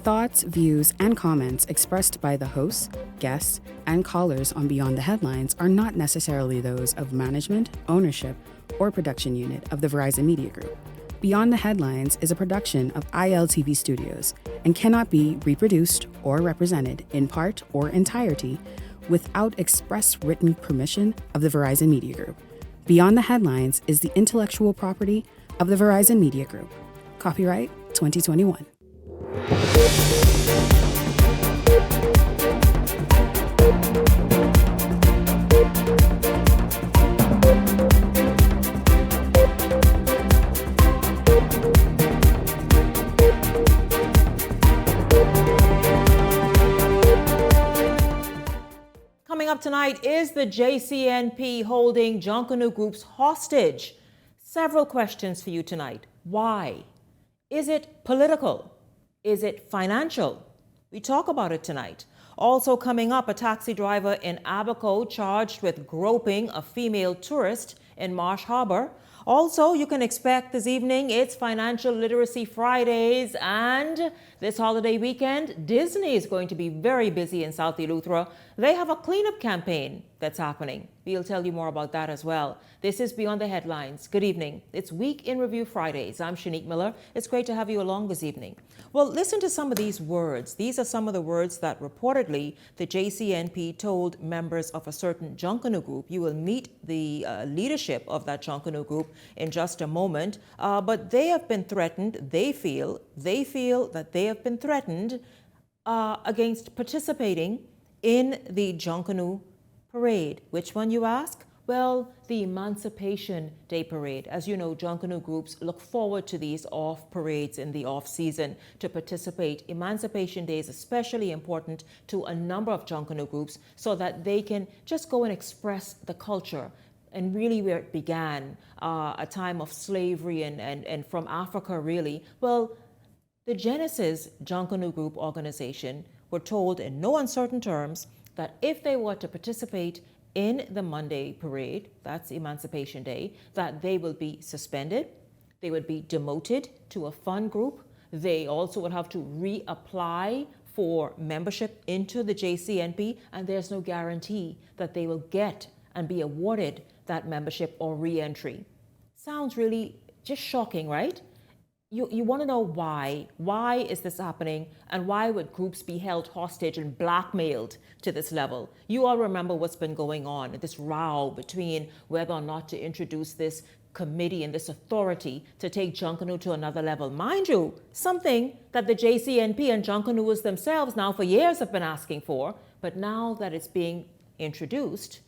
thoughts, views, and comments expressed by the hosts, guests, and callers on Beyond the Headlines are not necessarily those of management, ownership, or production unit of the Verizon Media Group. Beyond the Headlines is a production of ILTV Studios and cannot be reproduced or represented in part or entirety without express written permission of the Verizon Media Group. Beyond the Headlines is the intellectual property of the Verizon Media Group. Copyright 2021. Coming up tonight, is the JCNP holding Junkanoo groups hostage? Several questions for you tonight. Why? Is it political? Is it financial? We talk about it tonight. Also coming up, a taxi driver in Abaco charged with groping a female tourist in Marsh Harbor. Also, you can expect this evening, it's Financial Literacy Fridays, and this holiday weekend, Disney is going to be very busy in South Eleuthera. They have a cleanup campaign that's happening. We'll tell you more about that as well. This is Beyond the Headlines. Good evening. It's Week in Review Fridays. I'm Shanique Miller. It's great to have you along this evening. Well, listen to some of these words. These are some of the words that reportedly the JCNP told members of a certain Junkanoo group. You will meet the leadership of that Junkanoo group in just a moment. But they have been threatened. They feel that they have been threatened against participating in the Junkanoo parade. Which one, you ask? Well, the Emancipation Day Parade. As you know, Junkanoo groups look forward to these off parades in the off season to participate. Emancipation Day is especially important to a number of Junkanoo groups so that they can just go and express the culture and really where it began, a time of slavery and from Africa, really. Well, the Genesis Junkanoo Group organization were told in no uncertain terms that if they were to participate in the Monday parade, that's Emancipation Day, that they will be suspended, they would be demoted to a fun group, they also would have to reapply for membership into the JCNP, and there's no guarantee that they will get and be awarded that membership or re-entry. Sounds really just shocking, right? You want to know why. Why is this happening? And why would groups be held hostage and blackmailed to this level? You all remember what's been going on, this row between whether or not to introduce this committee and this authority to take Junkanoo to another level. Mind you, something that the JCNP and Junkanooers themselves now for years have been asking for, but now that it's being introduced,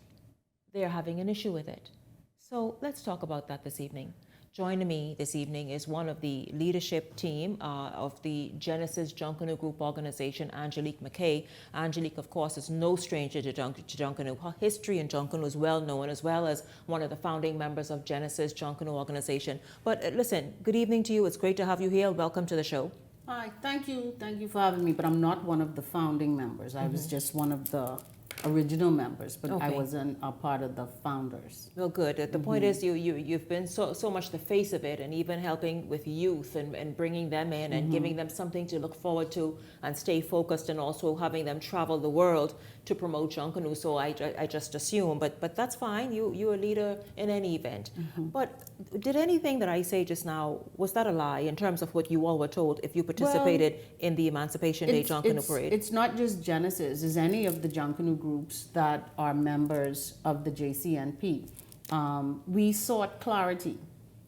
they're having an issue with it. So let's talk about that this evening. Joining me this evening is one of the leadership team of the Genesis Junkanoo Group organization, Angelique McKay. Angelique, of course, is no stranger to Junkanoo. Her history in Junkanoo is well known, as well as one of the founding members of Genesis Junkanoo organization. But listen, good evening to you. It's great to have you here. Welcome to the show. Hi, thank you for having me, but I'm not one of the founding members. I was just one of the original members, but I wasn't a part of the founders. Well, good. The point is you've been so much the face of it, and even helping with youth and bringing them in and giving them something to look forward to and stay focused, and also having them travel the world to promote Junkanoo. So I just assume, but that's fine. You're a leader in any event. But did anything that I say just now, was that a lie in terms of what you all were told if you participated in the Emancipation Day Junkanoo parade? It's not just Genesis, it's any of the Junkanoo groups that are members of the JCNP. We sought clarity.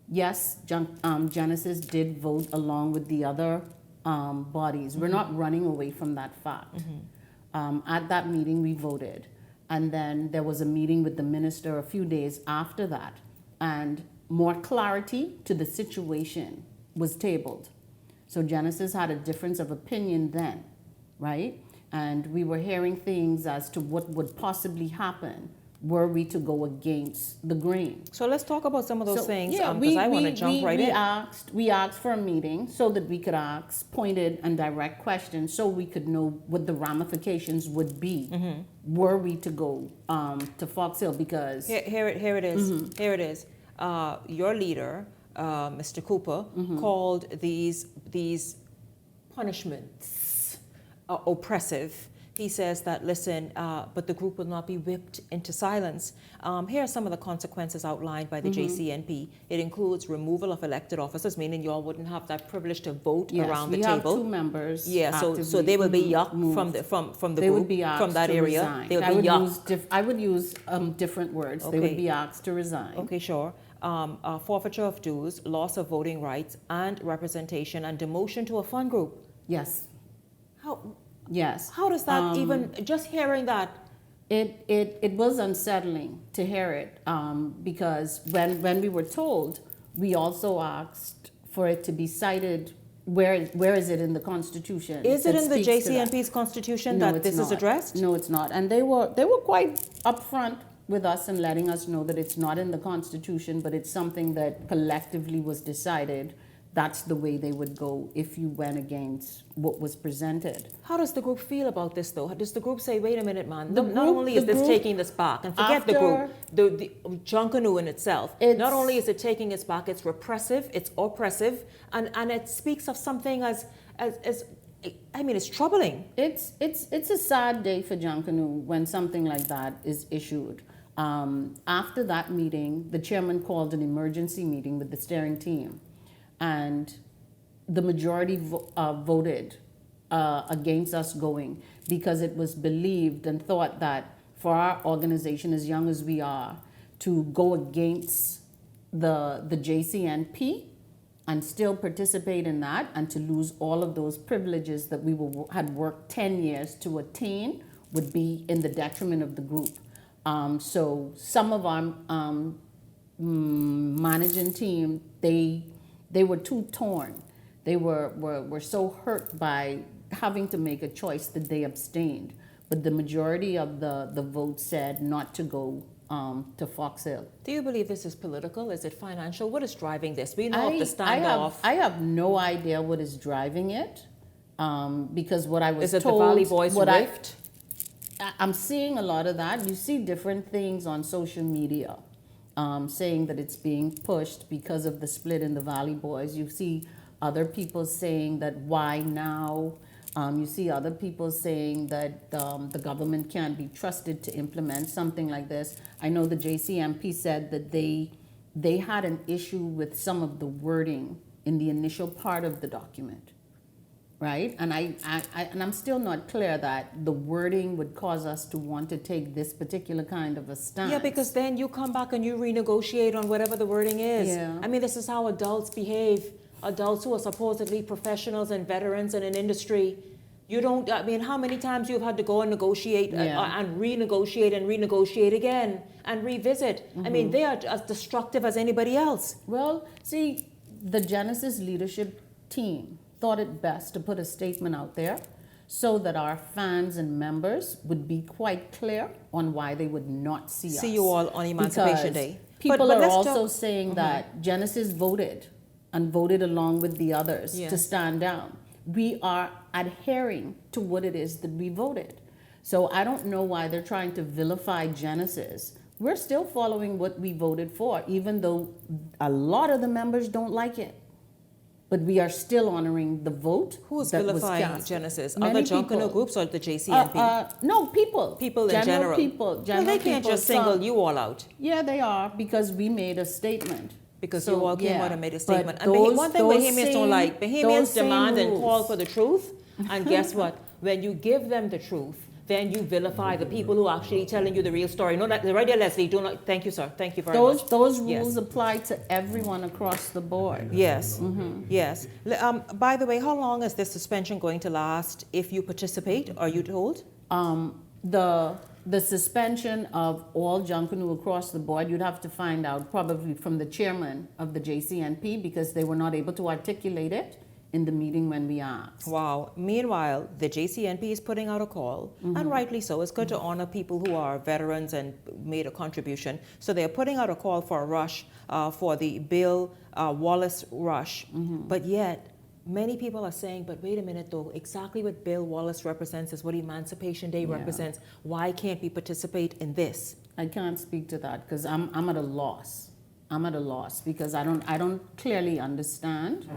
Yes, Genesis did vote along with the other bodies. We're not running away from that fact. At that meeting, we voted. And then there was a meeting with the minister a few days after that. And more clarity to the situation was tabled. So Genesis had a difference of opinion then, right? And we were hearing things as to what would possibly happen were we to go against the grain. So let's talk about some of those things, because I want to jump right in. We asked for a meeting so that we could ask pointed and direct questions so we could know what the ramifications would be were we to go to Fox Hill, because... Here it is. Here it is. Your leader, Mr. Cooper, called these punishments oppressive. He says that, listen, but the group will not be whipped into silence. Here are some of the consequences outlined by the JCNP. It includes removal of elected officers, meaning you all wouldn't have that privilege to vote around the table. Yes, we have 2 members. Yeah, so they will be yucked from the they group, would be asked from that to area. Resign. They would be yucked. I would use different words. Okay. They would be asked to resign. Okay, sure. Forfeiture of dues, loss of voting rights and representation, and demotion to a fund group. Yes. How? Yes. How does that even, just hearing that? It was unsettling to hear it because when we were told, we also asked for it to be cited. Where is it in the Constitution? Is it in the JCNP's Constitution that this is addressed? No, it's not. And they were quite upfront with us and letting us know that it's not in the Constitution, but it's something that collectively was decided. That's the way they would go if you went against what was presented. How does the group feel about this, though? Does the group say, wait a minute, man, not only is this taking this back, and forget the group, the Junkanoo in itself, not only is it taking it back, it's repressive, it's oppressive, and it speaks of something as I mean, it's troubling. It's a sad day for Junkanoo when something like that is issued. After that meeting, the chairman called an emergency meeting with the steering team. And the majority voted against us going because it was believed and thought that for our organization, as young as we are, to go against the JCNP and still participate in that and to lose all of those privileges that we had worked 10 years to attain would be in the detriment of the group. So some of our managing team, they were too torn. They were so hurt by having to make a choice that they abstained. But the majority of the vote said not to go to Fox Hill. Do you believe this is political? Is it financial? What is driving this? We know of the standoff. I have no idea what is driving it because what I was told... Is it the Valley Boys rift? I'm seeing a lot of that. You see different things on social media. Saying that it's being pushed because of the split in the Valley Boys. You see other people saying that why now? You see other people saying that the government can't be trusted to implement something like this. I know the JCNP said that they had an issue with some of the wording in the initial part of the document. Right? And I'm still not clear that the wording would cause us to want to take this particular kind of a stance. Yeah, because then you come back and you renegotiate on whatever the wording is. Yeah. I mean, this is how adults behave. Adults who are supposedly professionals and veterans in an industry. You don't, I mean, how many times you've had to go and negotiate and renegotiate again and revisit. I mean, they are as destructive as anybody else. Well, see, the Genesis leadership team thought it best to put a statement out there so that our fans and members would be quite clear on why they would not see us. See you all on Emancipation Day. People are also saying that Genesis voted and voted along with the others to stand down. We are adhering to what it is that we voted. So I don't know why they're trying to vilify Genesis. We're still following what we voted for, even though a lot of the members don't like it. But we are still honoring the vote. Who's that vilifying was cast. Genesis? Many Other Junkanoo people. groups or the JCNP? No, people. People in general. People. Well, they can't just single you all out. Yeah, they are, because we made a statement. Because you all came out and made a statement. But And one thing Bahamians don't like, Bahamians demand and call for the truth. And guess what? When you give them the truth, then you vilify the people who are actually telling you the real story. No, that right there, Leslie. Do not. Thank you, sir. Thank you very much. Those rules apply to everyone across the board. Yes. Yes. By the way, how long is this suspension going to last if you participate? Are you told? The suspension of all Junkanoo across the board, you'd have to find out probably from the chairman of the JCNP because they were not able to articulate it in the meeting when we asked. Wow. Meanwhile, the JCNP is putting out a call, and rightly so. It's good to honor people who are veterans and made a contribution. So they're putting out a call for a rush for the Bill Wallace rush. But yet, many people are saying, but wait a minute though, exactly what Bill Wallace represents is what Emancipation Day represents. Why can't we participate in this? I can't speak to that because I'm at a loss I'm at a loss because I don't clearly understand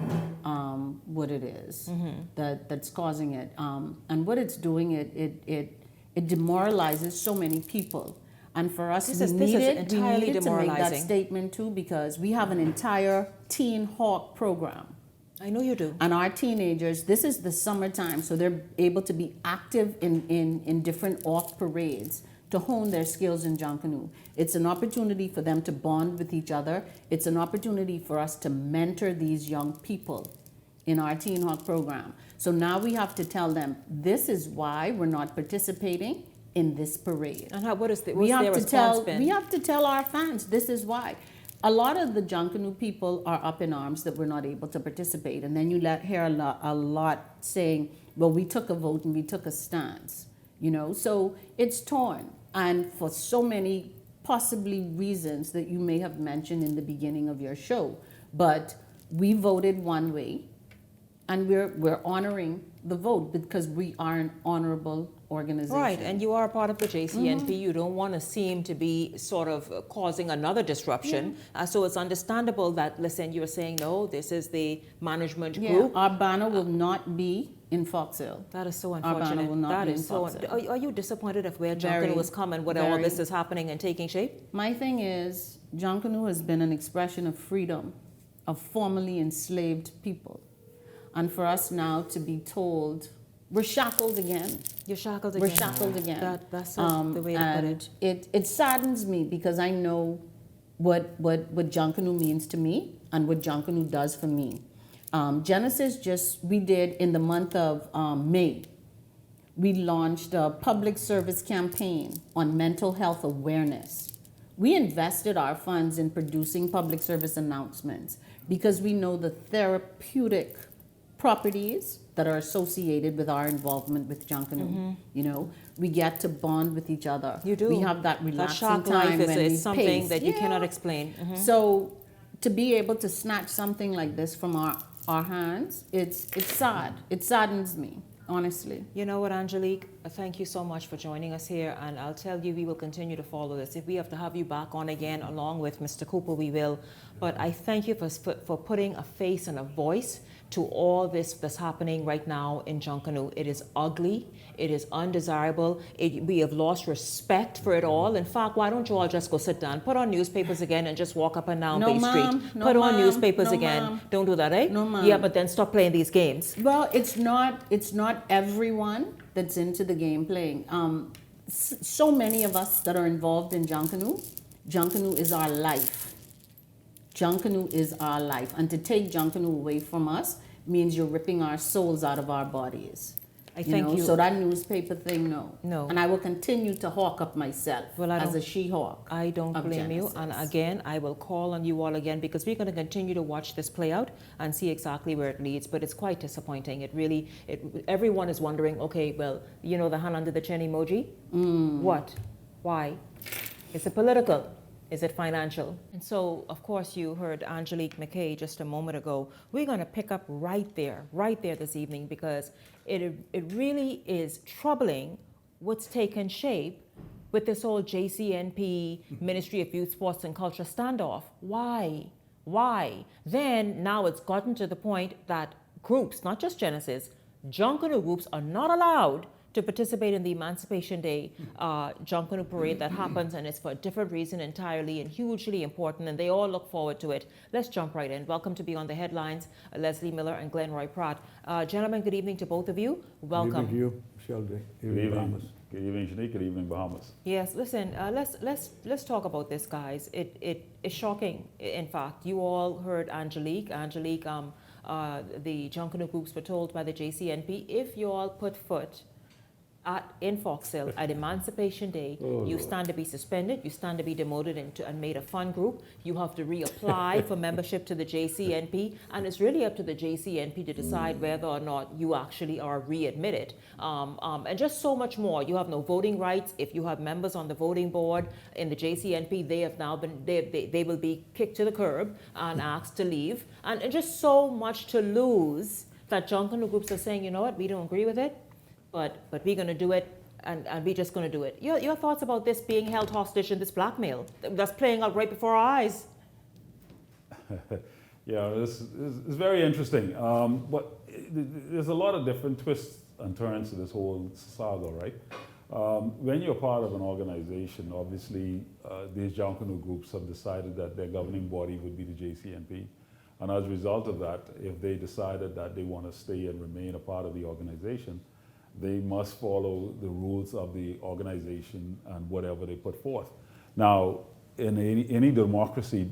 what it is that's causing it, and what it's doing. It demoralizes so many people, and for us, This is we needed entirely to make that demoralizing. statement too, because we have an entire Teen Hawk program. I know you do. And our teenagers, this is the summertime, so they're able to be active in different off parades to hone their skills in Junkanoo. It's an opportunity for them to bond with each other. It's an opportunity for us to mentor these young people in our Teen Hawk program. So now we have to tell them, this is why we're not participating in this parade. And what's their We have to tell our fans, this is why. A lot of the Junkanoo people are up in arms that we're not able to participate. And then you hear a lot saying, well, we took a vote and we took a stance. So it's torn. And for so many possibly reasons that you may have mentioned in the beginning of your show. But we voted one way, and we're honoring the vote because we are an honorable organization. Right, and you are a part of the JCNP. You don't want to seem to be sort of causing another disruption. So it's understandable that, listen, you're saying, no, this is the management group. Our banner will not be in Fox Hill. That is so Our unfortunate. banner will not That be is in so. Fox Hill. Are you disappointed of where Very, Junkanoo has come and what all very. this is happening and taking shape? My thing is, Junkanoo has been an expression of freedom of formerly enslaved people. And for us now to be told, we're shackled again. You're shackled again. We're shackled again. That's the way to put it. It saddens me because I know what Junkanoo means to me and what Junkanoo does for me. Genesis we did in the month of May, we launched a public service campaign on mental health awareness. We invested our funds in producing public service announcements because we know the therapeutic properties that are associated with our involvement with Junkanoo. We get to bond with each other. You do. We have that relaxing that time life when is we something pace. that you cannot explain. So to be able to snatch something like this from our hands, it's sad. It saddens me, honestly. You know what, Angelique? Thank you so much for joining us here, and I'll tell you, we will continue to follow this. If we have to have you back on again along with Mr. Cooper, we will. But I thank you for putting a face and a voice to all this that's happening right now in Junkanoo. It is ugly. It is undesirable. We have lost respect for it all. In fact, why don't you all just go sit down, put on newspapers again, and just walk up and down Bay Street? Put on newspapers again. Don't do that, eh? No, ma'am. Yeah, but then stop playing these games. Well, it's not everyone that's into the game playing. So many of us that are involved in Junkanoo is our life. Junkanoo is our life. And to take Junkanoo away from us means you're ripping our souls out of our bodies. I thank you. So that newspaper thing, no. No. And I will continue to hawk up myself as a she-hawk. I don't blame you. And again, I will call on you all again because we're going to continue to watch this play out and see exactly where it leads. But it's quite disappointing. Everyone is wondering, okay, well, the hand under the chin emoji? What? Why? Is it political? Is it financial? And so, of course, you heard Angelique McKay just a moment ago. We're going to pick up right there this evening, because it really is troubling what's taken shape with this whole JCNP Ministry of Youth, Sports and Culture standoff. Why? Then now it's gotten to the point that groups, not just Genesis, Junkanoo groups are not allowed to participate in the Emancipation Day Junkanoo parade that happens, and it's for a different reason entirely and hugely important, and they all look forward to it. Let's jump right in. Welcome to Beyond the Headlines, Leslie Miller and Glenn Roy Pratt. Gentlemen, good evening to both of you. Welcome. Good evening to you, Sheldon. Good evening. Good evening, Shanique. Good evening, Bahamas. Yes, listen, let's talk about this, guys. It is shocking. In fact, you all heard Angelique. The Junkanoo groups were told by the JCNP, if you all put foot in Fox Hill at Emancipation Day, you stand to be suspended, you stand to be demoted and made a fun group. You have to reapply for membership to the JCNP, and it's really up to the JCNP to decide whether or not you actually are readmitted. And just so much more. You have no voting rights. If you have members on the voting board in the JCNP, they will be kicked to the curb and asked to leave. And just so much to lose that Junkanoo groups are saying, you know what, we don't agree with it. But we're going to do it, and we're just going to do it. Your thoughts about this being held hostage and this blackmail that's playing out right before our eyes? Yeah, this is very interesting. But there's a lot of different twists and turns to this whole saga, right? When you're part of an organization, obviously these Junkanoo groups have decided that their governing body would be the JCNP. And as a result of that, if they decided that they want to stay and remain a part of the organization, they must follow the rules of the organization and whatever they put forth. Now, in any democracy,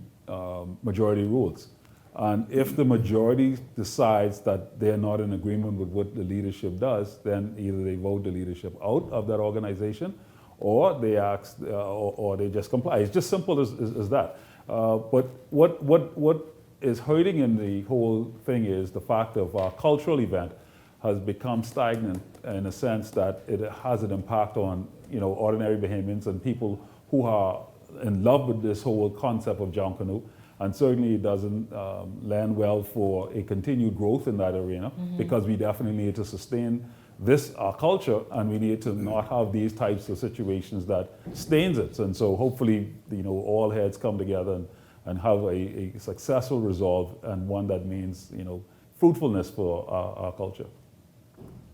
majority rules. And if the majority decides that they're not in agreement with what the leadership does, then either they vote the leadership out of that organization, or they ask, or they just comply. It's just simple as that. But what is hurting in the whole thing is the fact of our cultural event has become stagnant in a sense that it has an impact on, you know, ordinary Bahamians and people who are in love with this whole concept of Junkanoo. And certainly it doesn't lend well for a continued growth in that arena, because we definitely need to sustain our culture, and we need to not have these types of situations that stains it. And so hopefully, you know, all heads come together and have a successful resolve, and one that means, you know, fruitfulness for our culture.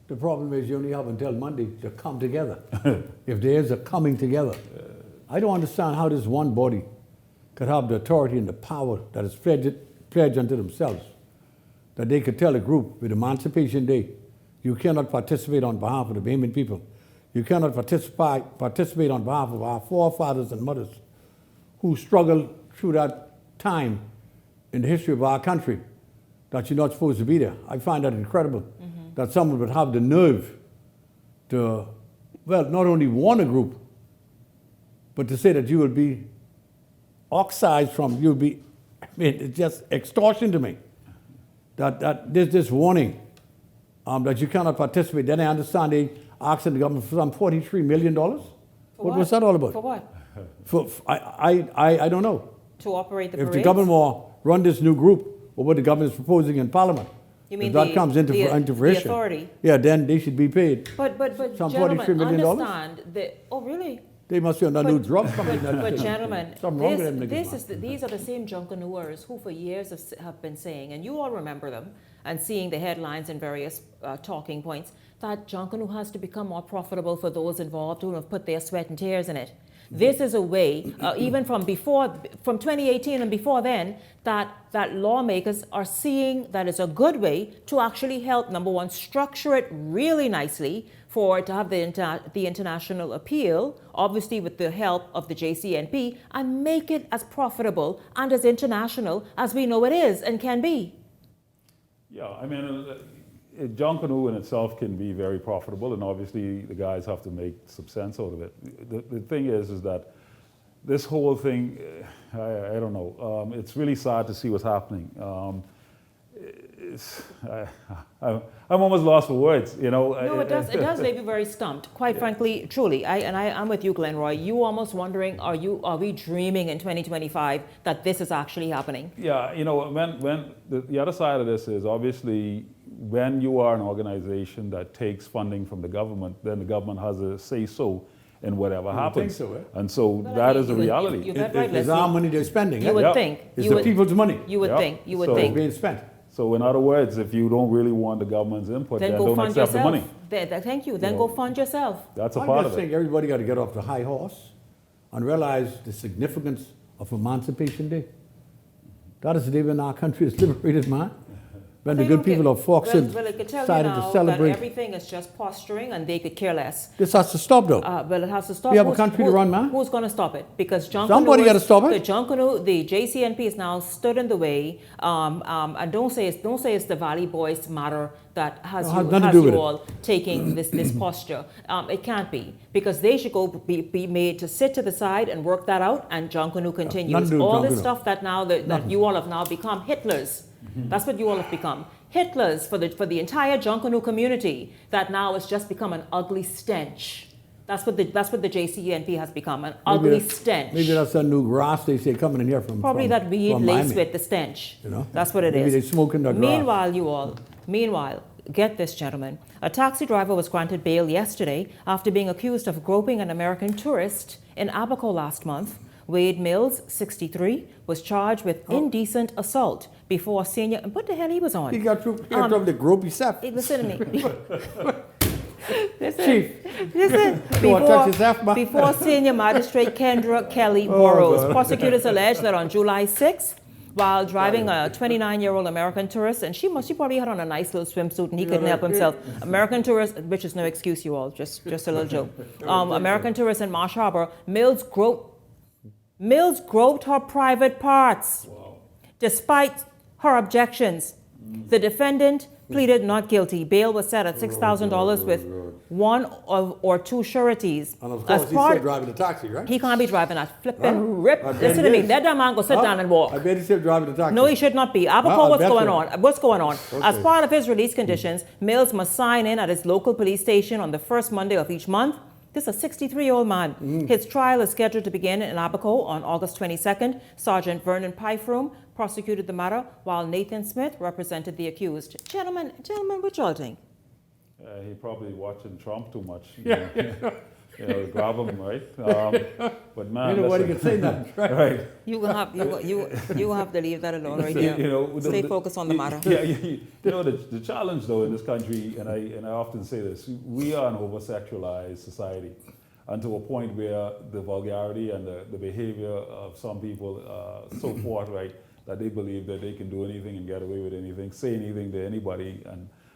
The problem is you only have until Monday to come together. If there is a coming together. I don't understand how this one body could have the authority and the power that is pledged unto themselves, that they could tell a group with Emancipation Day, you cannot participate on behalf of the Bahamian people. You cannot participate on behalf of our forefathers and mothers who struggled through that time in the history of our country, that you're not supposed to be there. I find that incredible, that someone would have the nerve to, well, not only warn a group, but to say that you will be oxidized from, you'll be, I mean, it's just extortion to me. That there's this warning that you cannot participate. Then I understand they asking the government for some $43 million. What was that all about? For what? I don't know. To operate the parades? If the government will run this new group, or what the government is proposing in Parliament, you mean if that comes into fruition, the authority? Yeah, then they should be paid. But some gentlemen, $43 million. Understand that, oh really? They must be on a new drug company. But gentlemen, these are the same Junkanooers who for years have been saying, and you all remember them, and seeing the headlines and various talking points, that Junkanoo has to become more profitable for those involved who have put their sweat and tears in it. This is a way, even from 2018 and before then, that lawmakers are seeing that it's a good way to actually help, number one, structure it really nicely for it to have the international appeal, obviously with the help of the JCNP, and make it as profitable and as international as we know it is and can be. Yeah, I mean, Junkanoo in itself can be very profitable, and obviously the guys have to make some sense out of it. The thing is that this whole thing, I don't know, it's really sad to see what's happening. I'm almost lost for words, you know. No, it does leave you very stumped, quite frankly, truly. I'm with you, Glenroy. You almost wondering, are we dreaming in 2025 that this is actually happening? Yeah, you know, when the other side of this is obviously when you are an organization that takes funding from the government, then the government has a say-so in whatever happens. Think so, eh? And so that is a reality. It's our money they're spending. You would think. It's the people's money. You would think. You would So- think. Being spent. So in other words, if you don't really want the government's input, then go don't fund accept yourself. the money. Thank you. Then You go know. fund yourself. That's a I part just of it. think everybody got to get off the high horse and realize the significance of Emancipation Day. That is the day when our country is liberated, man. When the good people of Fox Hill Well, it could tell you decided now to celebrate. that everything is just posturing and they could care less. This has to stop, though. Well, it has to stop. We have a country to run, man. Who's going to stop it? Because Somebody gotta stop it. The JCNP is now stood in the way. And don't say it's the Valley Boys matter that has you all taking this posture. It can't be, because they should be made to sit to the side and work that out. And Junkanoo continues. All this stuff that now that you all have now become Hitlers. That's what you all have become. Hitlers for the entire Junkanoo community, that now has just become an ugly stench. That's what the JCNP has become, an ugly stench. Maybe that's that new grass they say coming in here from Probably that weed laced Miami. with the stench. You know? That's what it Maybe is. they smoking the grass. Meanwhile, get this, gentlemen. A taxi driver was granted bail yesterday after being accused of groping an American tourist in Abaco last month, Wade Mills, 63, was charged with indecent assault before senior. What the hell he was on? He got through the group himself. Listen to me. Chief, Listen, you want to touch his F, man? before senior magistrate Kendra Kelly Burrows, prosecutors allege that on July 6th, while driving a 29-year-old American tourist, and she probably had on a nice little swimsuit and he couldn't help himself. American tourist, which is no excuse, you all, just a little joke. American tourist in Marsh Harbor, Mills groped her private parts. Wow. Despite her objections. The defendant pleaded not guilty. Bail was set at $6,000 with one or two sureties. And of course, he's still driving the taxi, right? He can't be driving that flipping rip. Listen to me. Let that man go sit down and walk. I bet he's still driving the taxi. No, he should not be. Abaco, what's going so. on? What's going on? Okay. As part of his release conditions, Mills must sign in at his local police station on the first Monday of each month. This is a 63-year-old man. His trial is scheduled to begin in Abaco on August 22nd. Sergeant Vernon Pyfroom prosecuted the matter, while Nathan Smith represented the accused. Gentlemen, what y'all think? He probably watching Trump too much. Yeah. Grab him, right? But man, Nobody listen. can say that, right? Right. You will have to leave that alone right here. Stay focused on the matter. The challenge though in this country, and I often say this, we are an over-sexualized society, and to a point where the vulgarity and the behavior of some people so forth, right, that they believe that they can do anything and get away with anything, say anything to anybody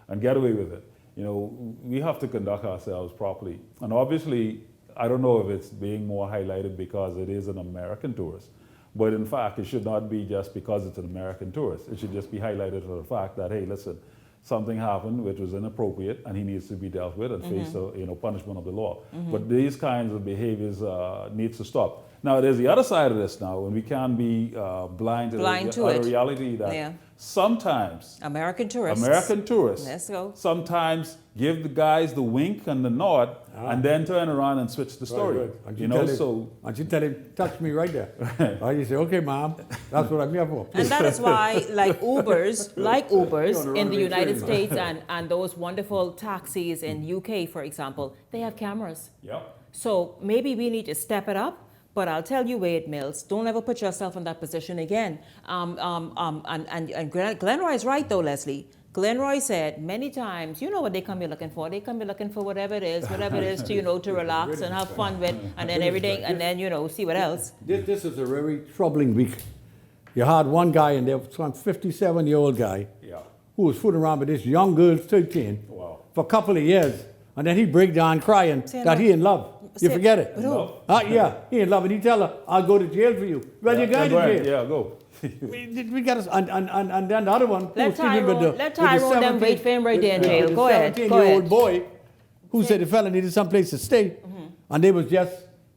and get away with it. We have to conduct ourselves properly. And obviously, I don't know if it's being more highlighted because it is an American tourist. But in fact, it should not be just because it's an American tourist. It should just be highlighted for the fact that, hey, listen, something happened which was inappropriate and he needs to be dealt with and face the punishment of the law. But these kinds of behaviors needs to stop. Now, there's the other side of this now, and we can't be blind to the reality that sometimes American tourists. Let's go. Sometimes give the guys the wink and the nod, and then turn around and switch the story. Right. And you tell him, touch me right there. Or you say, okay, mom, that's what I'm here for. And that is why, like Ubers in the United States and those wonderful taxis in UK, for example, they have cameras. Yep. So maybe we need to step it up. But I'll tell you, Wade Mills, don't ever put yourself in that position again. And Glenroy is right, though, Leslie. Glenroy said many times, you know what they come here looking for? They come here looking for whatever it is to, to relax and have fun with, and then everything, and then, see what else. This is a very troubling week. You had one guy in there, some 57-year-old guy, who was fooling around with this young girl, 13, for a couple of years. And then he break down crying that he in love. You forget it. He in love, and he tell her, "I'll go to jail for you." Well, you're going to jail. Yeah, go. we got us, and then the other one. Let Tyrone them wait for him right there in jail. Go ahead. 17-year-old boy who said the fella needed some place to stay, and they was just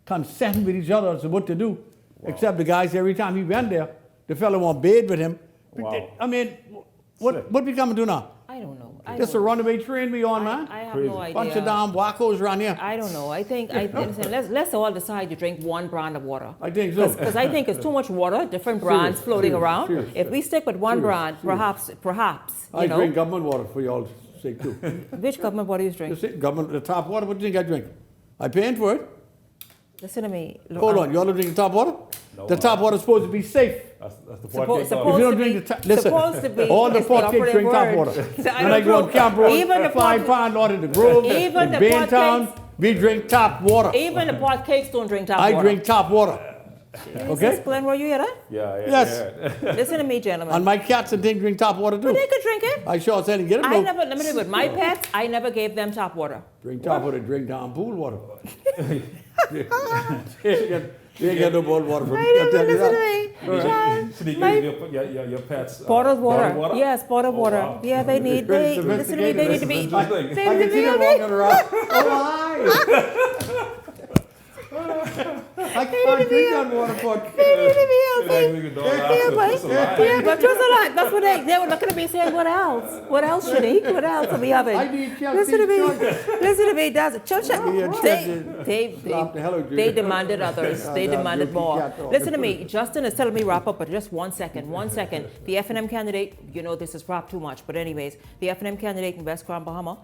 consenting with each other as to what to do. Except the guys, every time he went there, the fella want bed with him. Wow. I mean, what we coming to do now? I don't know. Just a runaway train we on, man? I have no idea. Bunch of damn wackos around here. I don't know. I think let's all decide to drink one brand of water. I think so. Because I think it's too much water, different brands floating around. If we stick with one brand, perhaps. I drink government water for y'all's sake too. Which government water you drink? The top water. What do you think I drink? I paying for it. Listen to me. Look, Hold on, y'all don't drink the top water? No, the top water is supposed to be safe. That's the supposed part If you don't drink the listen, all the pot cakes drink top water. When I go on Camp Road, 5 Pound Lot in the Grove, in Baintown, we drink top water. Even the pot cakes don't drink top water. I drink top water. Okay? Glenn, were you hear that? Yeah. Yes. Listen to me, gentlemen. And my cats and things drink top water too. But they could drink it. I sure said get it. Let me do it with my pets. I never gave them top water. Drink top water, drink down pool water. You ain't got no boiled water from me. Listen to me. So they give your pets bottled water. Yes, bottled water. Wow. Yeah, they need to be. I can see them walking around. Oh, I can't drink that water pot. They need to be healthy. Yeah, but just a lot. That's what they were looking at me saying, what else? What else, Shanique? What else are we having? Listen to me. Listen to me. They demanded others. They demanded more. Listen to me. Justin is telling me wrap up, but just 1 second. 1 second. The F&M candidate, this is wrapped too much, but anyways, the F&M candidate in West Grand Bahama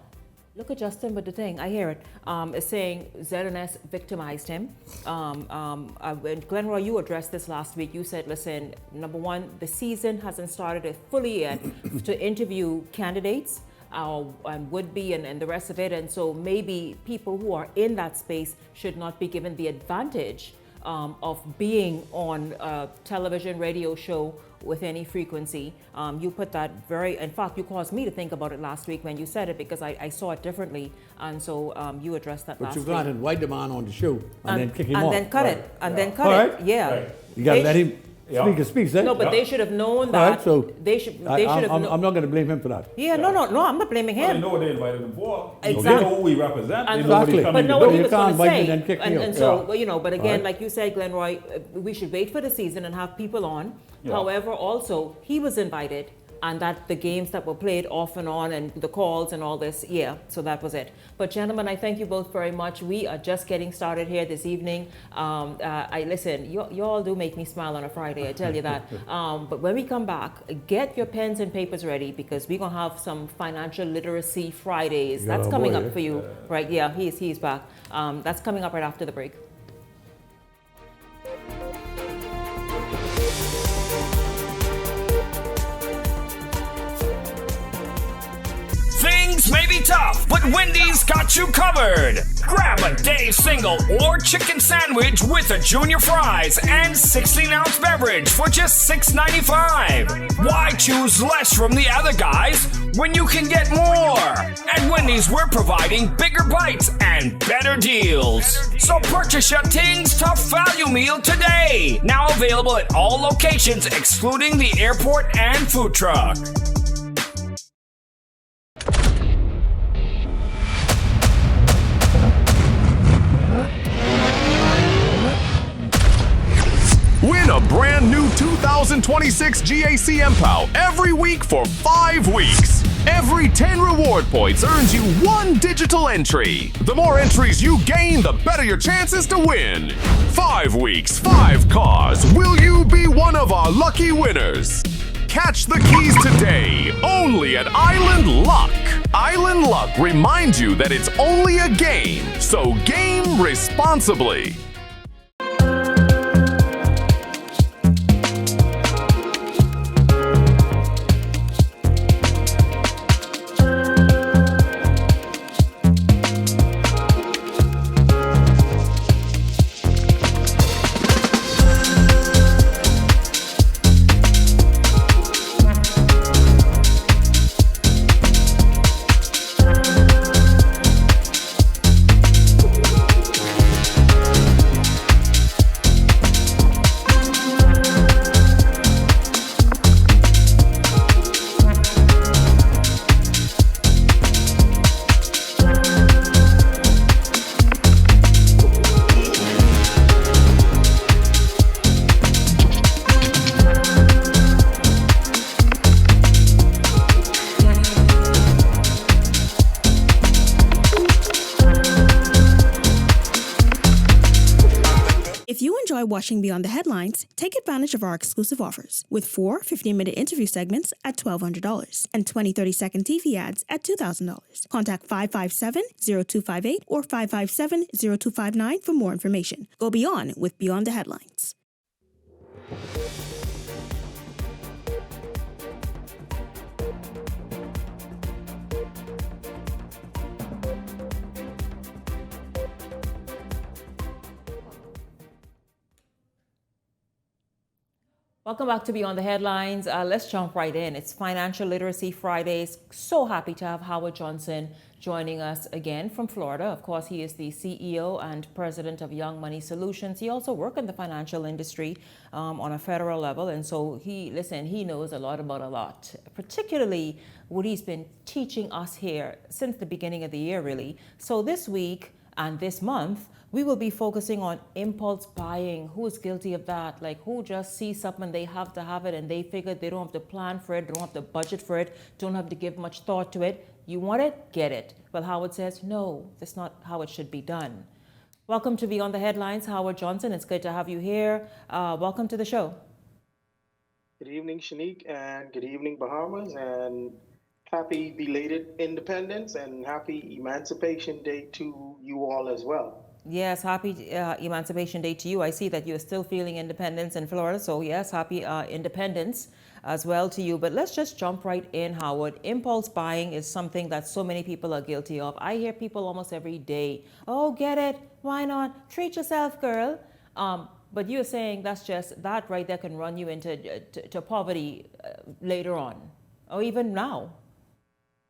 Look at Justin with the thing. I hear it. It's saying ZNS victimized him. When Glenroy, you addressed this last week. You said, listen, number one, the season hasn't started fully yet to interview candidates and would-be and the rest of it. And so maybe people who are in that space should not be given the advantage of being on a television, radio show with any frequency. You put that in fact, you caused me to think about it last week when you said it, because I saw it differently. And so you addressed that last week. But you can't invite the man on the show and then kick him off. And then cut it. And then cut it. Yeah. Right. You got to let him speak his speech, eh? No, but they should have known that. All right, so they should have known. I'm not going to blame him for that. Yeah, no, I'm not blaming Well, him. they know what they invited him for. Exactly. They know who we represent. And They know what he's Exactly. coming But to know do. what he You was can't going to invite me say. then kick me And out. so, Yeah. well, but again, Right. like you said, Glenroy, we should wait for the season and have people on. Yeah. However, also, he was invited, and that the games that were played off and on and the calls and all this, so that was it. But gentlemen, I thank you both very much. We are just getting started here this evening. Listen, you all do make me smile on a Friday, I tell you that. But when we come back, get your pens and papers ready, because we're going to have some financial literacy Fridays. That's coming up for you, right? Yeah, he's back. That's coming up right after the break. Things may be tough, but Wendy's got you covered. Grab a day single or chicken sandwich with a junior fries and 16-ounce beverage for just $6.95. Why choose less from the other guys when you can get more? At Wendy's, we're providing bigger bites and better deals. So purchase your Tings Tough Value Meal today. Now available at all locations excluding the airport and food truck. Win a brand new 2026 GACNP every week for 5 weeks. Every 10 reward points earns you 1 digital entry. The more entries you gain, the better your chances to win. 5 weeks, 5 cars. Will you be one of our lucky winners? Catch the keys today, only at Island Luck. Island Luck reminds you that it's only a game, so game responsibly. If you enjoy watching Beyond the Headlines, take advantage of our exclusive offers with 4 15-minute interview segments at $1,200 and 20 30-second TV ads at $2,000. Contact 557-0258 or 557-0259 for more information. Go beyond with Beyond the Headlines. Welcome back to Beyond the Headlines. Let's jump right in. It's Financial Literacy Fridays. So happy to have Howard Johnson joining us again from Florida. Of course, he is the CEO and president of Young Money Solutions. He also works in the financial industry on a federal level. And so he knows a lot about a lot, particularly what he's been teaching us here since the beginning of the year, really. So this week and this month, we will be focusing on impulse buying. Who is guilty of that? Like, who just sees something, they have to have it, and they figure they don't have to plan for it, don't have to budget for it, don't have to give much thought to it. You want it? Get it. Well, Howard says, no, that's not how it should be done. Welcome to Beyond the Headlines, Howard Johnson. It's good to have you here. Welcome to the show. Good evening, Shanique, and good evening, Bahamas, and happy belated Independence and happy Emancipation Day to you all as well. Yes, happy Emancipation Day to you. I see that you're still feeling independence in Florida, so yes, happy independence as well to you. But let's just jump right in, Howard. Impulse buying is something that so many people are guilty of. I hear people almost every day, oh, get it, why not? Treat yourself, girl. But you're saying that right there can run you into to poverty later on, or even now.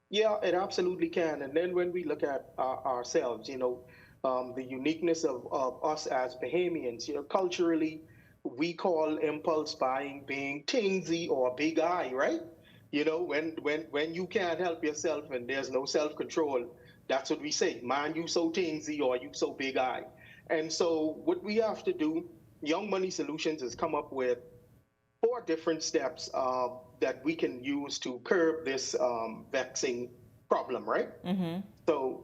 Yeah, it absolutely can. And then when we look at ourselves, the uniqueness of us as Bahamians, culturally, we call impulse buying being teensy or big eye, right? When you can't help yourself and there's no self-control, that's what we say, man, you so teensy or you so big eye. And so what we have to do, Young Money Solutions has come up with 4 different steps that we can use to curb this vexing problem, right? Mm-hmm.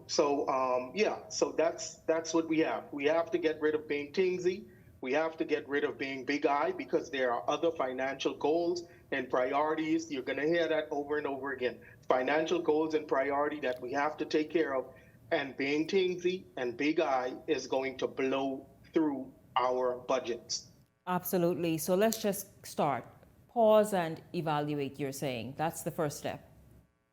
So that's what we have. We have to get rid of being teensy. We have to get rid of being big eye because there are other financial goals and priorities. You're going to hear that over and over again. Financial goals and priority that we have to take care of. And being teensy and big eye is going to blow through our budgets. Absolutely. So let's just start. Pause and evaluate, you're saying. That's the first step.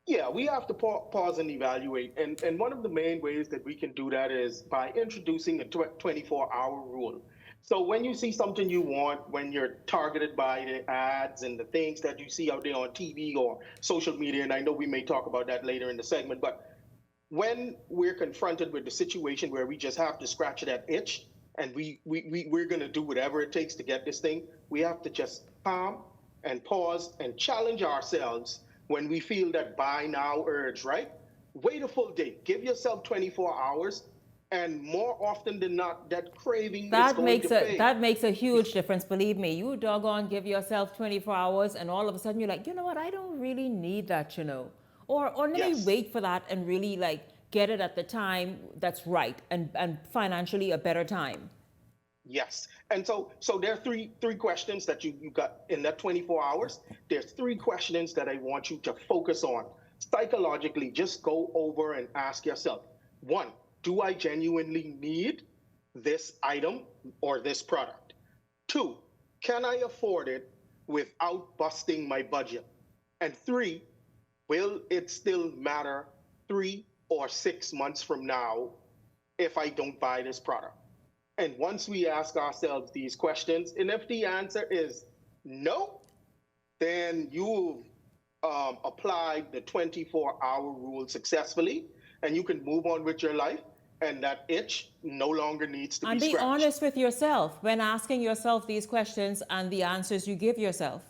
Yeah, we have to pause and evaluate. And one of the main ways that we can do that is by introducing a 24-hour rule. So when you see something you want, when you're targeted by the ads and the things that you see out there on TV or social media, and I know we may talk about that later in the segment, but when we're confronted with the situation where we just have to scratch that itch and we're going to do whatever it takes to get this thing, we have to just calm and pause and challenge ourselves when we feel that buy now urge, right? Wait a full day. Give yourself 24 hours. And more often than not, that craving is going to fade. That makes a huge difference, believe me. You doggone give yourself 24 hours and all of a sudden you're like, you know what, I don't really need that, Or let me wait for that and really get it at the time that's right and financially a better time. Yes. And so there are three questions that you got in that 24 hours. There's 3 questions that I want you to focus on. Psychologically, just go over and ask yourself. 1, do I genuinely need this item or this product? 2, can I afford it without busting my budget? And 3, will it still matter 3 or 6 months from now if I don't buy this product? And once we ask ourselves these questions, and if the answer is no, then you've applied the 24-hour rule successfully, and you can move on with your life, and that itch no longer needs to be scratched. And be honest with yourself when asking yourself these questions and the answers you give yourself.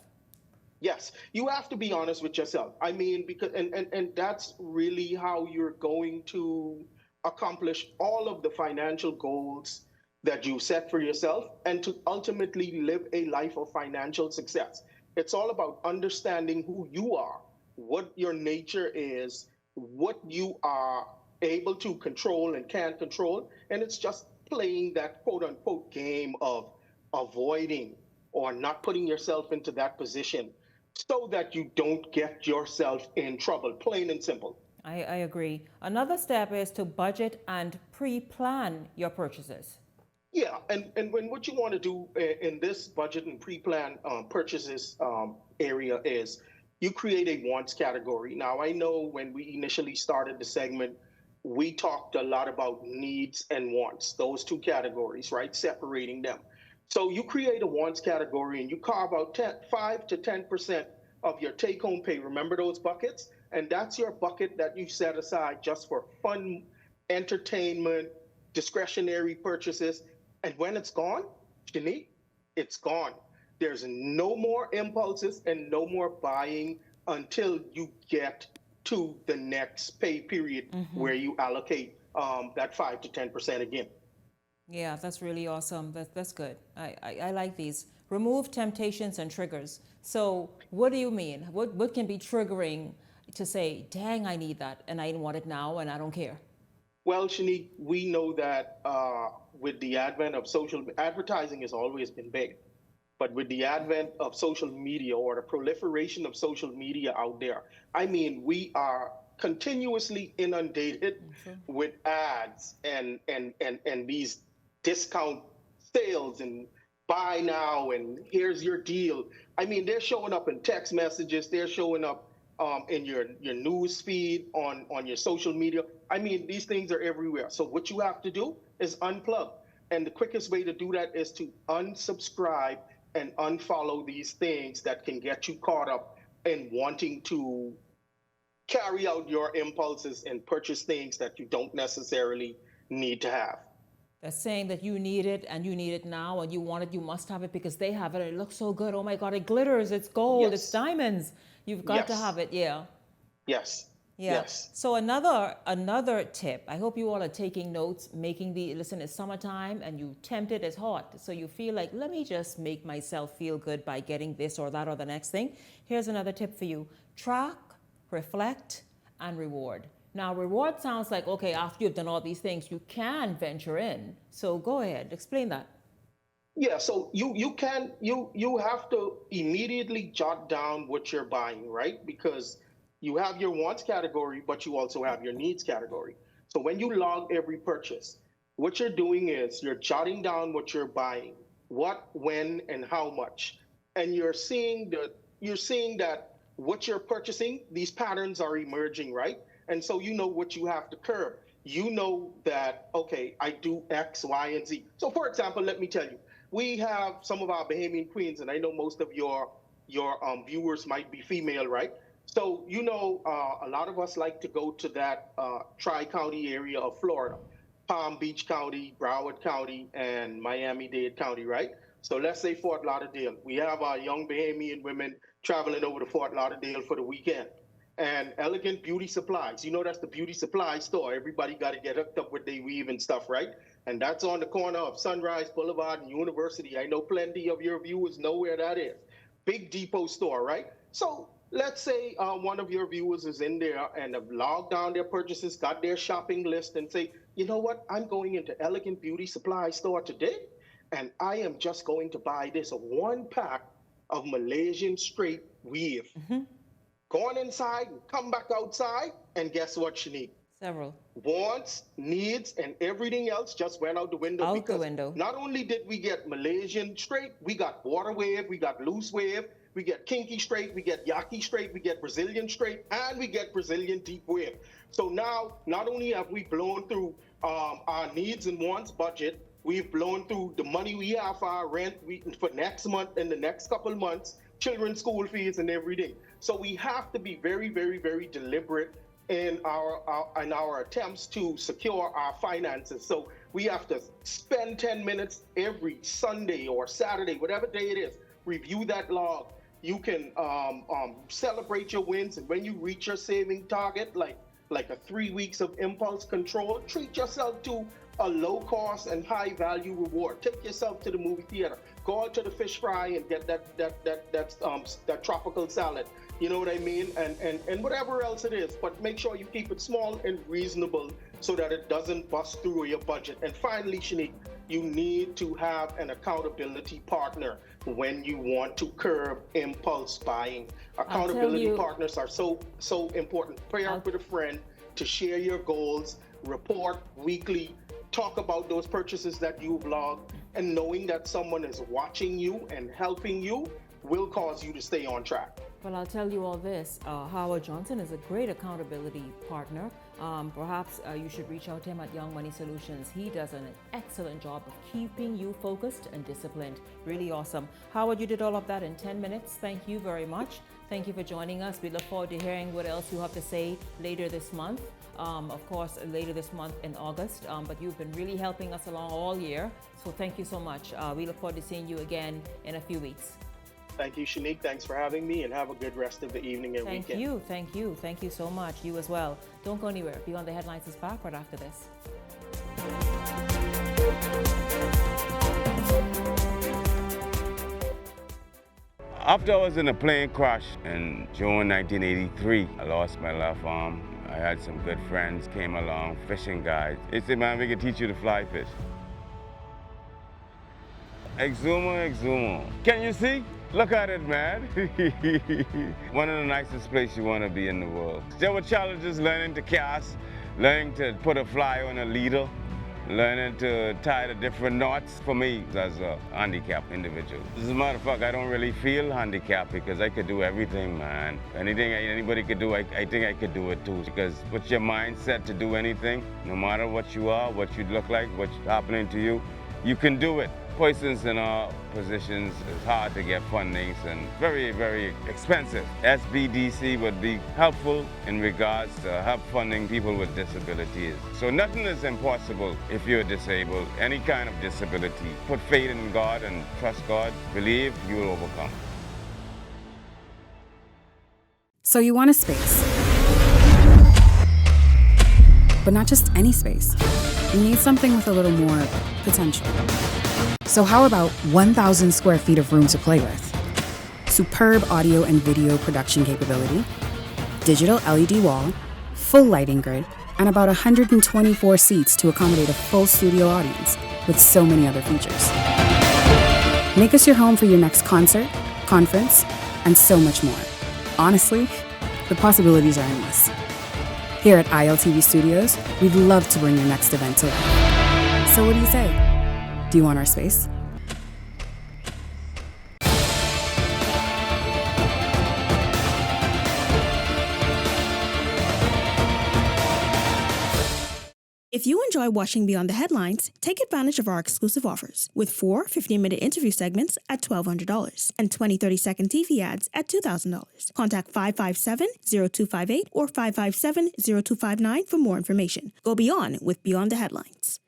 Yes, you have to be honest with yourself. I mean, because and that's really how you're going to accomplish all of the financial goals that you set for yourself and to ultimately live a life of financial success. It's all about understanding who you are, what your nature is, what you are able to control and can't control, and it's just playing that quote-unquote game of avoiding or not putting yourself into that position so that you don't get yourself in trouble, plain and simple. I agree. Another step is to budget and pre-plan your purchases. Yeah, and what you want to do in this budget and pre-plan purchases area is you create a wants category. Now, I know when we initially started the segment, we talked a lot about needs and wants, those 2 categories, right? Separating them. So you create a wants category and you carve out 5 to 10% of your take-home pay. Remember those buckets? And that's your bucket that you set aside just for fun, entertainment, discretionary purchases. And when it's gone, Shanique, it's gone. There's no more impulses and no more buying until you get to the next pay period where you allocate that 5 to 10% again. Yeah, that's really awesome. That's good. I like these. Remove temptations and triggers. So what do you mean? What can be triggering to say, dang, I need that and I want it now and I don't care? Well, Shanique, we know that with the advent of social advertising has always been big. But with the advent of social media or the proliferation of social media out there, I mean, we are continuously inundated with ads and these discount sales and buy now and here's your deal. I mean, they're showing up in text messages, they're showing up in your news feed on your social media. I mean, these things are everywhere. So what you have to do is unplug. And the quickest way to do that is to unsubscribe and unfollow these things that can get you caught up in wanting to carry out your impulses and purchase things that you don't necessarily need to have. They're saying that you need it and you need it now and you want it, you must have it because they have it and it looks so good. Oh my God, it glitters, it's gold, it's diamonds. You've got to have it, yeah. Yes. Yeah. Yes. So another tip. I hope you all are taking notes, listen, it's summertime and you tempted, it's hot. So you feel like, let me just make myself feel good by getting this or that or the next thing. Here's another tip for you. Track, reflect, and reward. Now, reward sounds like, okay, after you've done all these things, you can venture in. So go ahead, explain that. Yeah, so you have to immediately jot down what you're buying, right? Because you have your wants category, but you also have your needs category. So when you log every purchase, what you're doing is you're jotting down what you're buying, what, when, and how much. And you're seeing that what you're purchasing, these patterns are emerging, right? And so you know what you have to curb. You know that, okay, I do X, Y, and Z. So for example, let me tell you, we have some of our Bahamian queens, and I know most of your viewers might be female, right? So, you know, a lot of us like to go to that tri-county area of Florida, Palm Beach County, Broward County, and Miami-Dade County, right? So let's say Fort Lauderdale. We have our young Bahamian women traveling over to Fort Lauderdale for the weekend. And Elegant Beauty Supplies, you know, that's the beauty supply store. Everybody got to get hooked up with their weave and stuff, right? And that's on the corner of Sunrise Boulevard and University. I know plenty of your viewers know where that is. Big depot store, right? So let's say one of your viewers is in there and have logged down their purchases, got their shopping list, and say, you know what, I'm going into Elegant Beauty Supply store today, and I am just going to buy this 1 pack of Malaysian straight weave. Go on inside and come back outside, and guess what, Shanique? Several. Wants, needs, and everything else just went out the window. Out the window. Not only did we get Malaysian straight, we got water wave, we got loose wave, we get kinky straight, we get yaki straight, we get Brazilian straight, and we get Brazilian deep wave. So now, not only have we blown through our needs and wants budget, we've blown through the money we have for our rent for next month and the next couple months, children's school fees and everything. So we have to be very, very, very deliberate in our attempts to secure our finances. So we have to spend 10 minutes every Sunday or Saturday, whatever day it is, review that log. You can celebrate your wins, and when you reach your saving target, like a 3 weeks of impulse control, treat yourself to a low cost and high value reward. Take yourself to the movie theater. Go out to the fish fry and get that tropical salad. You know what I mean? And whatever else it is, but make sure you keep it small and reasonable so that it doesn't bust through your budget. And finally, Shanique, you need to have an accountability partner when you want to curb impulse buying. Accountability partners are so important. Pair up with a friend to share your goals, report weekly, talk about those purchases that you've logged, and knowing that someone is watching you and helping you will cause you to stay on track. Well, I'll tell you all this. Howard Johnson is a great accountability partner. Perhaps you should reach out to him at Young Money Solutions. He does an excellent job of keeping you focused and disciplined. Really awesome. Howard, you did all of that in 10 minutes. Thank you very much. Thank you for joining us. We look forward to hearing what else you have to say later this month. Of course, later this month in August. But you've been really helping us along all year. So thank you so much. We look forward to seeing you again in a few weeks. Thank you, Shanique. Thanks for having me, and have a good rest of the evening and weekend. Thank you so much. You as well. Don't go anywhere. Beyond the Headlines is back right after this. After I was in a plane crash in June 1983, I lost my left arm. I had some good friends came along, fishing guides. They said, man, we can teach you to fly fish. Exuma. Can you see? Look at it, man. One of the nicest places you want to be in the world. There were challenges learning to cast, learning to put a fly on a leader, learning to tie the different knots for me as a handicapped individual. As a matter of fact, I don't really feel handicapped because I could do everything, man. Anything anybody could do, I think I could do it too. Because with your mindset to do anything, no matter what you are, what you look like, what's happening to you, you can do it. Persons in our positions, it's hard to get fundings and very, very expensive. SBDC would be helpful in regards to help funding people with disabilities. So nothing is impossible if you're disabled, any kind of disability. Put faith in God and trust God, believe you will overcome. So you want a space. But not just any space. You need something with a little more potential. So how about 1,000 square feet of room to play with? Superb audio and video production capability, digital LED wall, full lighting grid, and about 124 seats to accommodate a full studio audience with so many other features. Make us your home for your next concert, conference, and so much more. Honestly, the possibilities are endless. Here at ILTV Studios, we'd love to bring your next event to life. So what do you say? Do you want our space? If you enjoy watching Beyond the Headlines, take advantage of our exclusive offers with 4 15-minute interview segments at $1,200 and 20 30-second TV ads at $2,000. Contact 557-0258 or 557-0259 for more information. Go beyond with Beyond the Headlines.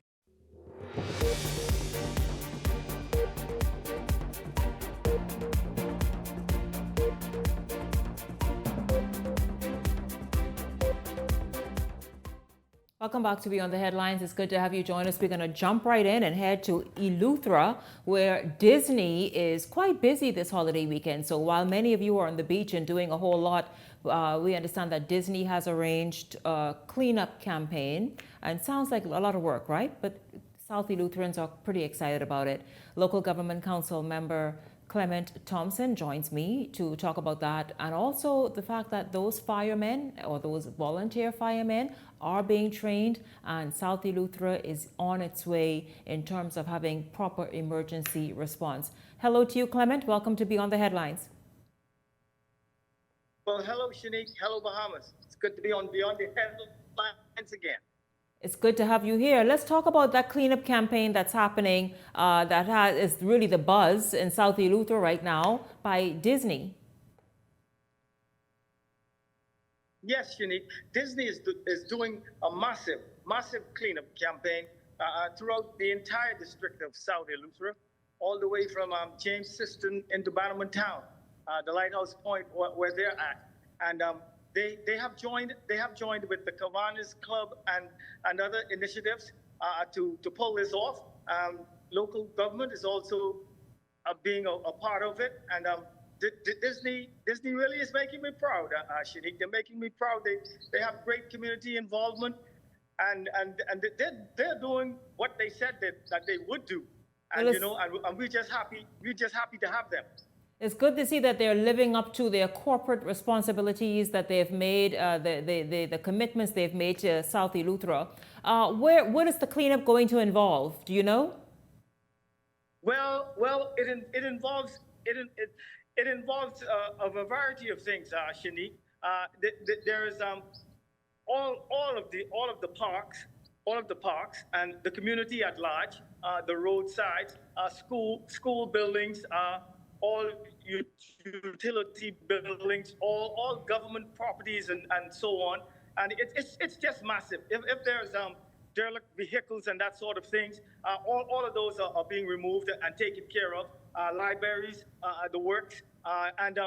Welcome back to Beyond the Headlines. It's good to have you join us. We're going to jump right in and head to Eleuthera, where Disney is quite busy this holiday weekend. So while many of you are on the beach and doing a whole lot, we understand that Disney has arranged a cleanup campaign. And sounds like a lot of work, right? But South Eleutherans are pretty excited about it. Local Government Council member Clement Thompson joins me to talk about that, and also the fact that those firemen or those volunteer firemen are being trained, and South Eleuthera is on its way in terms of having proper emergency response. Hello to you, Clement. Welcome to Beyond the Headlines. Well, hello, Shanique. Hello, Bahamas. It's good to be on Beyond the Headlines again. It's good to have you here. Let's talk about that cleanup campaign that's happening, is really the buzz in South Eleuthera right now by Disney. Yes, Shanique. Disney is doing a massive cleanup campaign throughout the entire district of South Eleuthera, all the way from James Siston into Bannerman Town, the Lighthouse Point where they're at. And They have joined with the Kiwanis Club and other initiatives to pull this off. Local government is also being a part of it, and Disney really is making me proud, Shanique. They're making me proud. They have great community involvement, and they're doing what they said that they would do, and and we're just happy to have them. It's good to see that they're living up to their corporate responsibilities that they've made, the commitments they've made to South Eleuthera. What is the cleanup going to involve? Do you know? Well, it involves a variety of things, Shanique. There is all of the parks and the community at large, the roadsides, school buildings, all utility buildings, all government properties, and so on. And it's just massive. If there's derelict vehicles and that sort of things, all of those are being removed and taken care of. Libraries, the works, and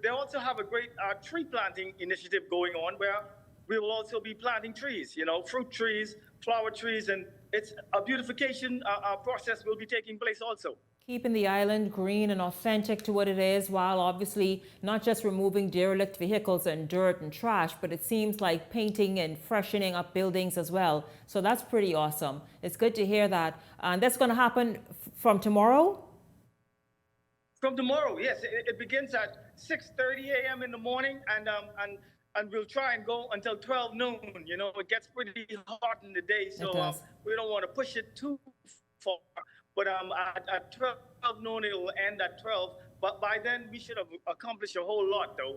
they also have a great tree planting initiative going on where we will also be planting trees, fruit trees, flower trees, and it's a beautification process will be taking place also. Keeping the island green and authentic to what it is, while obviously not just removing derelict vehicles and dirt and trash, but it seems like painting and freshening up buildings as well. So that's pretty awesome. It's good to hear that. And that's going to happen from tomorrow? From tomorrow, yes, it begins at 6:30 a.m. in the morning, and we'll try and go until 12 noon. You know, it gets pretty hot in the day, so does. we don't want to push it too far. But at 12 noon, it will end at 12. But by then, we should have accomplished a whole lot, though.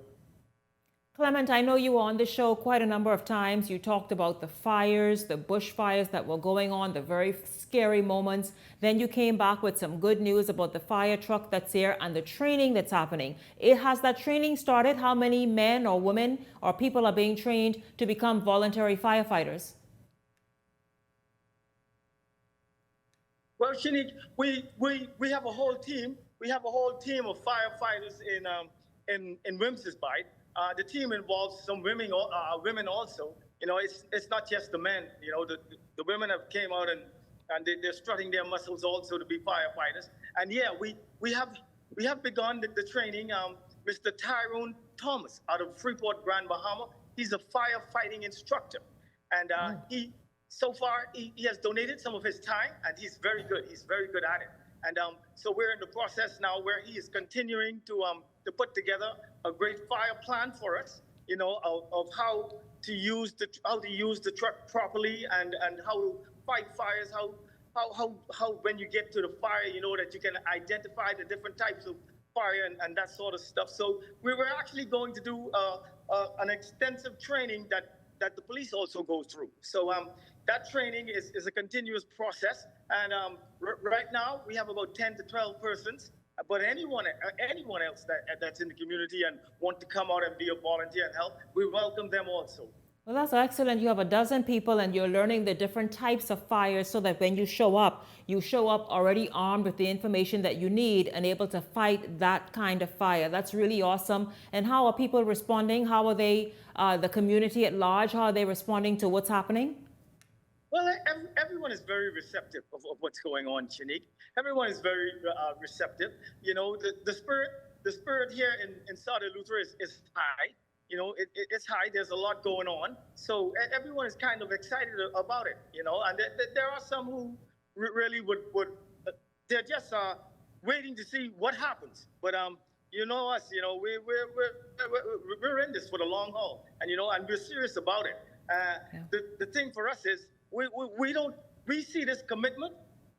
Clement, I know you were on the show quite a number of times. You talked about the fires, the bushfires that were going on, the very scary moments. Then you came back with some good news about the fire truck that's here and the training that's happening. Has that training started? How many men or women or people are being trained to become voluntary firefighters? Well, Shanique, we have a whole team. We have a whole team of firefighters in Wimsesbite. The team involves some women also. You know, it's not just the men. You know, the women have came out and they're strutting their muscles also to be firefighters. And yeah, we have begun the training. Mr. Tyrone Thomas out of Freeport, Grand Bahama. He's a firefighting instructor, and he has donated some of his time, and he's very good. He's very good at it. And so we're in the process now where he is continuing to put together a great fire plan for us, you know, of how to use the truck properly and how to fight fires, how when you get to the fire, you know, that you can identify the different types of fire and that sort of stuff. So we were actually going to do an extensive training that the police also goes through. So that training is a continuous process. And right now we have about 10 to 12 persons. But anyone else that's in the community and want to come out and be a volunteer and help, we welcome them also. Well, that's excellent. You have a dozen people and you're learning the different types of fires so that when you show up already armed with the information that you need and able to fight that kind of fire. That's really awesome. And how are people responding? How are they, the community at large, how are they responding to what's happening? Well, everyone is very receptive of what's going on, Shanique. Everyone is very receptive. You know, the spirit here in South Eleuthera is high. You know, it's high. There's a lot going on. So everyone is kind of excited about it, you know. And there are some who really would they're just waiting to see what happens. But you know us, you know, we're in this for the long haul, and you know, and we're serious about it. The thing for us is we see this commitment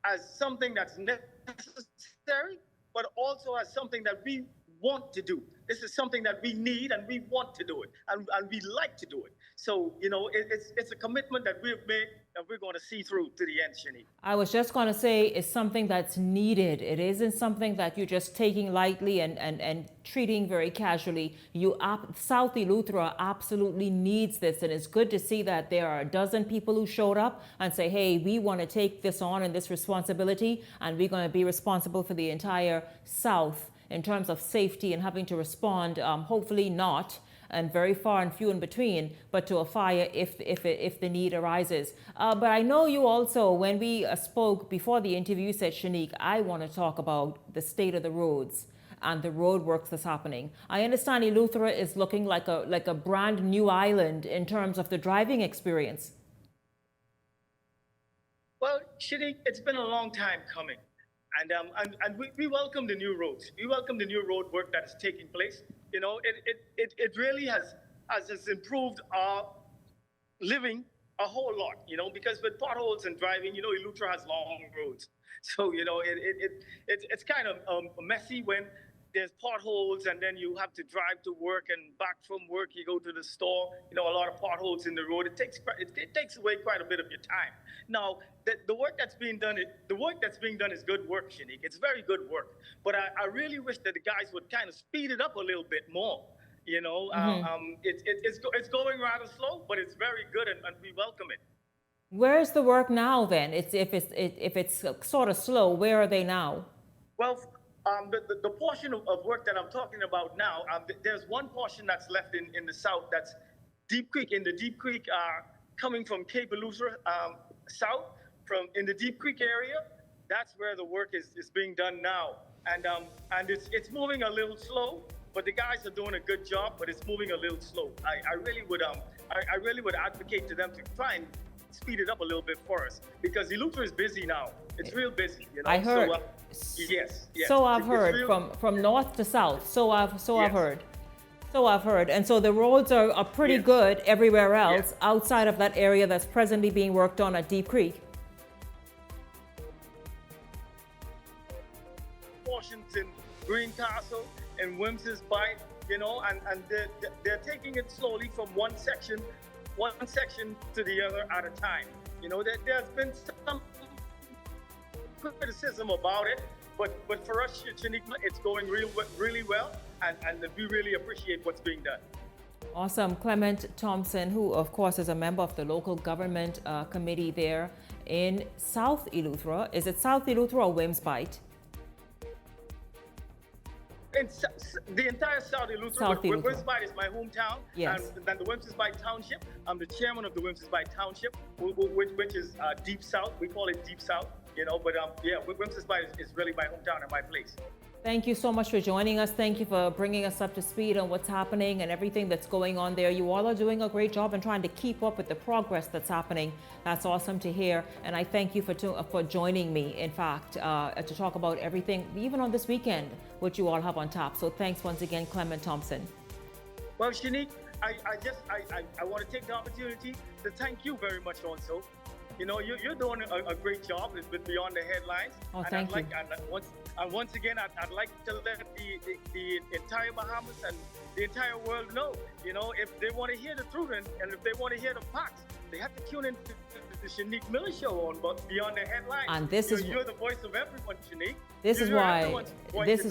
as something that's necessary, but also as something that we want to do. This is something that we need and we want to do it and we like to do it. So, you know, it's a commitment that we've made and we're going to see through to the end, Shanique. I was just going to say it's something that's needed. It isn't something that you're just taking lightly and treating very casually. South Eleuthera absolutely needs this, and it's good to see that there are a dozen people who showed up and say, hey, we want to take this on and this responsibility, and we're going to be responsible for the entire South in terms of safety and having to respond, hopefully not, and very far and few in between, but to a fire if the need arises. But I know you also, when we spoke before the interview, you said, Shanique, I want to talk about the state of the roads and the road works that's happening. I understand Eleuthera is looking like a brand new island in terms of the driving experience. Well, Shanique, it's been a long time coming. And we welcome the new roads. We welcome the new road work that is taking place. You know, it really has improved our living a whole lot, you know, because with potholes and driving, you know, Eleuthera has long roads. So, you know, it's kind of messy when there's potholes and then you have to drive to work and back from work, you go to the store, you know, a lot of potholes in the road. It takes away quite a bit of your time. Now, the work that's being done is good work, Shanique. It's very good work. But I really wish that the guys would kind of speed it up a little bit more. You know, it's going rather slow, but it's very good and we welcome it. Where is the work now then? If it's sort of slow, where are they now? Well, the portion of work that I'm talking about now, there's one portion that's left in the south. That's Deep Creek. In the Deep Creek, coming from Cape Eleuthera south, in the Deep Creek area, that's where the work is being done now. And it's moving a little slow, but the guys are doing a good job. But it's moving a little slow. I really would advocate to them to try and speed it up a little bit for us because Eleuthera is busy now. It's real busy. You know? I heard. So, yes. So I've It's heard real, from north to south. So I've Yes. heard. So I've heard. And so the roads are pretty Yes. good everywhere else Yes. outside of that area that's presently being worked on at Deep Creek. Washington, Greencastle, and Wims's Bight, you know, and they're taking it slowly from one section to the other at a time. You know, there's been some criticism about it, but for us, Shaniqua, it's going really well, and we really appreciate what's being done. Awesome. Clement Thompson, who of course is a member of the local government committee there in South Eleuthera. Is it South Eleuthera or Wims Bight? In the entire South Eleuthera, South Eleuthera. Wimsby is my hometown, Yes. and the Wimsby Township. I'm the chairman of the Wimsby Township, which is Deep South. We call it Deep South, you know. But yeah, Wimsby is really my hometown and my place. Thank you so much for joining us. Thank you for bringing us up to speed on what's happening and everything that's going on there. You all are doing a great job in trying to keep up with the progress that's happening. That's awesome to hear. And I thank you for joining me, in fact, to talk about everything, even on this weekend, what you all have on tap. So thanks once again, Clement Thompson. Well, Shanique, I want to take the opportunity to thank you very much also. You know, you're doing a great job with Beyond the Headlines. Oh, thank you. And once again, I'd like to let the entire Bahamas and the entire world know, you know, if they want to hear the truth and if they want to hear the facts, they have to tune in to the Shanique Miller Show on Beyond the Headlines. And this is you're the voice of everyone, Shanique. This is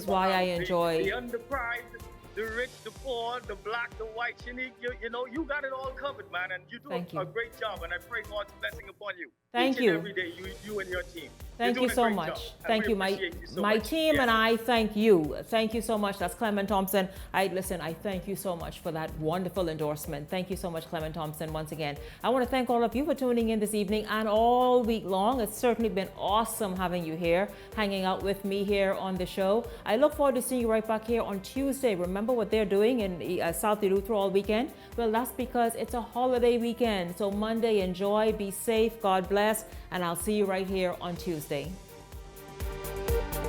why I enjoy the underprivileged, the rich, the poor, the black, the white. Shanique, you know, you got it all covered, man, and you do a great job, and I pray God's blessing upon you. Thank Each you. And every day, you and your team. Thank you so much. Thank you. My team and I thank you. Thank you so much. That's Clement Thompson. I thank you so much for that wonderful endorsement. Thank you so much, Clement Thompson, once again. I want to thank all of you for tuning in this evening and all week long. It's certainly been awesome having you here, hanging out with me here on the show. I look forward to seeing you right back here on Tuesday. Remember what they're doing in South Eleuthera all weekend? Well, that's because it's a holiday weekend. So Monday, enjoy, be safe, God bless, and I'll see you right here on Tuesday.